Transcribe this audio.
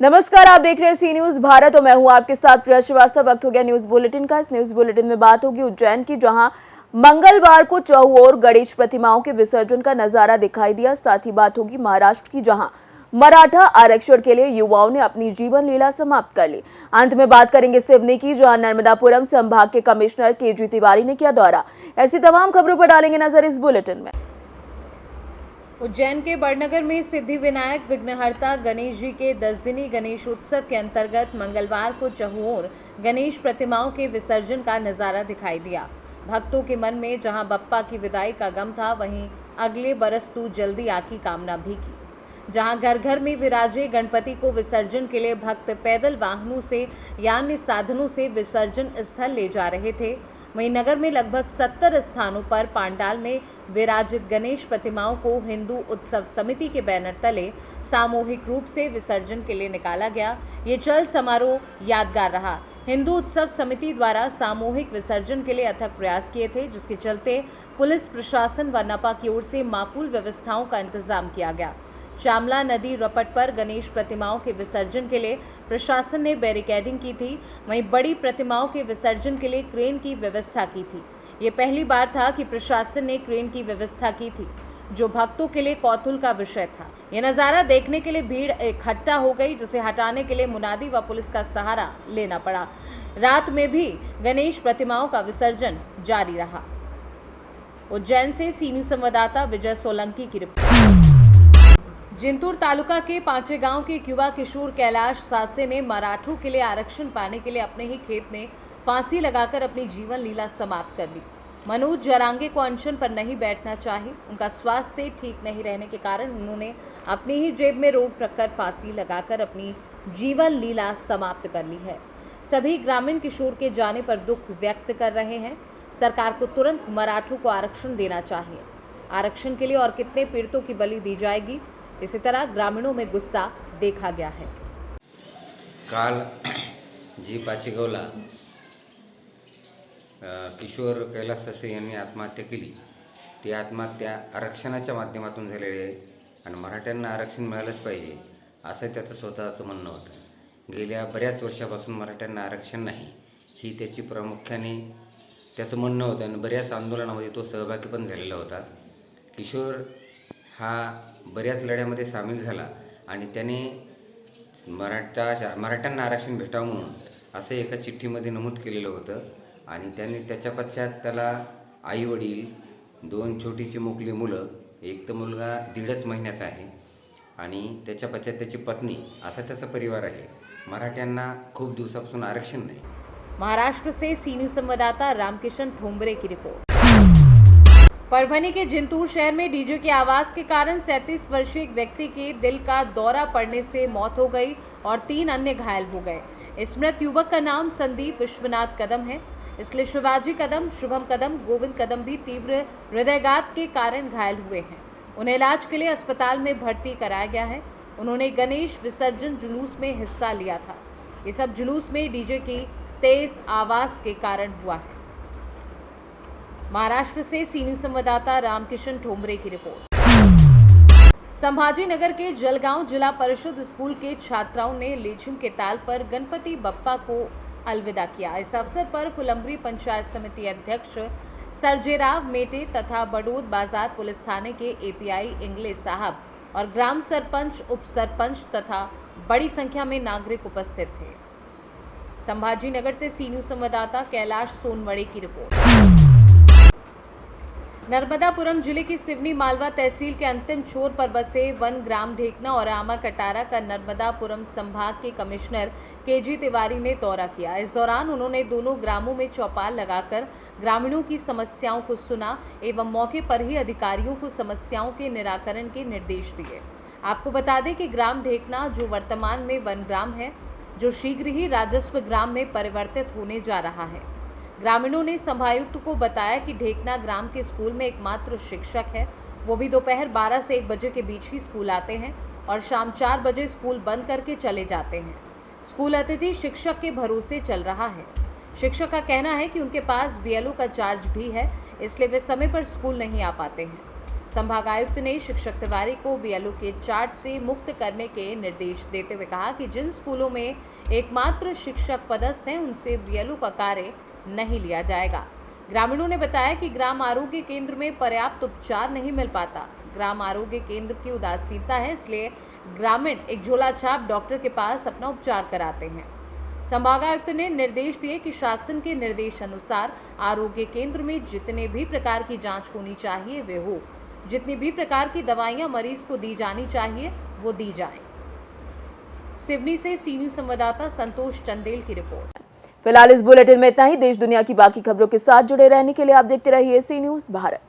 नमस्कार, आप देख रहे हैं सी न्यूज भारत और मैं हूं आपके साथ प्रिया श्रीवास्तव। वक्त हो गया न्यूज बुलेटिन का। इस न्यूज बुलेटिन में बात होगी उज्जैन की, जहां मंगलवार को चहुओर गणेश प्रतिमाओं के विसर्जन का नजारा दिखाई दिया। साथ ही बात होगी महाराष्ट्र की, जहां मराठा आरक्षण के लिए युवाओं ने अपनी जीवन लीला समाप्त कर ली। अंत में बात करेंगे सिवनी की, जहां नर्मदापुरम संभाग के कमिश्नर केजी तिवारी ने किया दौरा। ऐसी तमाम खबरों पर डालेंगे नजर इस बुलेटिन में। उज्जैन के बड़नगर में सिद्धि विनायक विघ्नहर्ता गणेश जी के 10 दिनी गणेश उत्सव के अंतर्गत मंगलवार को चहुओर गणेश प्रतिमाओं के विसर्जन का नजारा दिखाई दिया। भक्तों के मन में जहां बप्पा की विदाई का गम था, वहीं अगले बरस तू जल्दी आ की कामना भी की। जहां घर घर में विराजे गणपति को विसर्जन के लिए भक्त पैदल वाहनों से या अन्य साधनों से विसर्जन स्थल ले जा रहे थे, वहीं नगर में लगभग 70 स्थानों पर पांडाल में विराजित गणेश प्रतिमाओं को हिंदू उत्सव समिति के बैनर तले सामूहिक रूप से विसर्जन के लिए निकाला गया। ये चल समारोह यादगार रहा। हिंदू उत्सव समिति द्वारा सामूहिक विसर्जन के लिए अथक प्रयास किए थे, जिसके चलते पुलिस प्रशासन व नपा की ओर से माकूल व्यवस्थाओं का इंतजाम किया गया। चामला नदी रपट पर गणेश प्रतिमाओं के विसर्जन के लिए प्रशासन ने बैरिकेडिंग की थी। वहीं बड़ी प्रतिमाओं के विसर्जन के लिए क्रेन की व्यवस्था की थी। ये पहली बार था कि प्रशासन ने क्रेन की व्यवस्था की थी, जो भक्तों के लिए कौतूहल का विषय था। ये नज़ारा देखने के लिए भीड़ इकट्ठा हो गई, जिसे हटाने के लिए मुनादी व पुलिस का सहारा लेना पड़ा। रात में भी गणेश प्रतिमाओं का विसर्जन जारी रहा। उज्जैन से सी न्यूज़ संवाददाता विजय सोलंकी की रिपोर्ट। जिंतूर तालुका के पांचे गांव के एक युवा किशोर कैलाश सासे ने मराठों के लिए आरक्षण पाने के लिए अपने ही खेत में फांसी लगाकर अपनी जीवन लीला समाप्त कर ली। मनोज जरांगे को अनशन पर नहीं बैठना चाहिए। उनका स्वास्थ्य ठीक नहीं रहने के कारण उन्होंने अपनी ही जेब में रोक रखकर फांसी लगाकर अपनी जीवन लीला समाप्त कर ली है। सभी ग्रामीण किशोर के जाने पर दुख व्यक्त कर रहे हैं। सरकार को तुरंत मराठों को आरक्षण देना चाहिए। आरक्षण के लिए और कितने पीड़ितों की बलि दी जाएगी, इसी तरह ग्रामीणों में गुस्सा देखा गया है। काल जी पाचेगावला किशोर कैलास सासे यांनी आत्महत्या केली। ती आत्महत्या आरक्षणाच्या माध्यमातून झालेली आहे आणि मराठ्यांना आरक्षण मिळालंच पाहिजे असं त्याचं स्वतःचं म्हणणं होतं। गेल्या बऱ्याच वर्षापासून मराठ्यांना आरक्षण नाही ही त्याची प्रामुख्याने त्याचं म्हणणं होतं आणि बऱ्याच आंदोलनामध्ये तो सहभागी पण झालेला होता। किशोर हा बऱ्याच लढ्यामध्ये सामील झाला आणि त्याने मराठ्यांना आरक्षण भेटावं म्हणून असं एका चिठ्ठीमध्ये नमूद केलेलं होतं आणि त्याने त्याच्या पश्चात त्याला आई वडील, 2 छोटीची मोकली मुलं, एक तर मुलगा 1.5 महिन्याचा आहे आणि त्याच्या पश्चात त्याची पत्नी, असा त्याचा परिवार आहे। मराठ्यांना खूप दिवसापासून आरक्षण नाही। महाराष्ट्र से सी न्यूज़ संवाददाता रामकिशन ठोंबरे की रिपोर्ट। परभनी के जिंतूर शहर में डीजे की आवाज के कारण 37 वर्षीय एक व्यक्ति के दिल का दौरा पड़ने से मौत हो गई और 3 अन्य घायल हो गए। इस मृत युवक का नाम संदीप विश्वनाथ कदम है। इसलिए शिवाजी कदम, शुभम कदम, गोविंद कदम भी तीव्र हृदयघात के कारण घायल हुए हैं। उन्हें इलाज के लिए अस्पताल में भर्ती कराया गया है। उन्होंने गणेश विसर्जन जुलूस में हिस्सा लिया था। ये सब जुलूस में डीजे की तेज आवाज के कारण हुआ है। महाराष्ट्र से सी न्यूज़ संवाददाता रामकिशन ठोंबरे की रिपोर्ट। संभाजी नगर के जलगांव जिला परिषद स्कूल के छात्राओं ने लेझिम के ताल पर गणपति बप्पा को अलविदा किया। इस अवसर पर फुलंबरी पंचायत समिति अध्यक्ष सर्जेराव मेटे तथा बड़ौद बाजार पुलिस थाने के एपीआई इंग्लिश साहब और ग्राम सरपंच, उप सरपंच तथा बड़ी संख्या में नागरिक उपस्थित थे। संभाजी नगर से सी न्यूज़ संवाददाता कैलाश सोनवड़े की रिपोर्ट। नर्मदापुरम जिले की सिवनी मालवा तहसील के अंतिम छोर पर बसे वन ग्राम ढेकना और आमा कटारा का नर्मदापुरम संभाग के कमिश्नर केजी तिवारी ने दौरा किया। इस दौरान उन्होंने दोनों ग्रामों में चौपाल लगाकर ग्रामीणों की समस्याओं को सुना एवं मौके पर ही अधिकारियों को समस्याओं के निराकरण के निर्देश दिए। आपको बता दें कि ग्राम ढेकना, जो वर्तमान में वन ग्राम है, जो शीघ्र ही राजस्व ग्राम में परिवर्तित होने जा रहा है। ग्रामीणों ने संभायुक्त को बताया कि ढेकना ग्राम के स्कूल में एकमात्र शिक्षक है। वो भी दोपहर 12 से 1 बजे के बीच ही स्कूल आते हैं और शाम 4 बजे स्कूल बंद करके चले जाते हैं। स्कूल अतिथि शिक्षक के भरोसे चल रहा है। शिक्षक का कहना है कि उनके पास बीएलओ का चार्ज भी है, इसलिए वे समय पर स्कूल नहीं आ पाते हैं। संभागायुक्त ने शिक्षक तिवारी को बीएलओ के चार्ज से मुक्त करने के निर्देश देते हुए कहा कि जिन स्कूलों में एकमात्र शिक्षक पदस्थ हैं उनसे बीएलओ का कार्य नहीं लिया जाएगा। ग्रामीणों ने बताया कि ग्राम आरोग्य केंद्र में पर्याप्त उपचार नहीं मिल पाता। ग्राम आरोग्य केंद्र की उदासीनता है, इसलिए ग्रामीण एक झोला छाप डॉक्टर के पास अपना उपचार कराते हैं। संभागायुक्त ने निर्देश दिए कि शासन के निर्देश अनुसार आरोग्य केंद्र में जितने भी प्रकार की जांच होनी चाहिए वे हो, जितनी भी प्रकार की दवाइयां मरीज को दी जानी चाहिए वो दी जाए। सिवनी से सी न्यूज संवाददाता संतोष चंदेल की रिपोर्ट। फिलहाल इस बुलेटिन में इतना ही। देश दुनिया की बाकी खबरों के साथ जुड़े रहने के लिए आप देखते रहिए सी न्यूज भारत।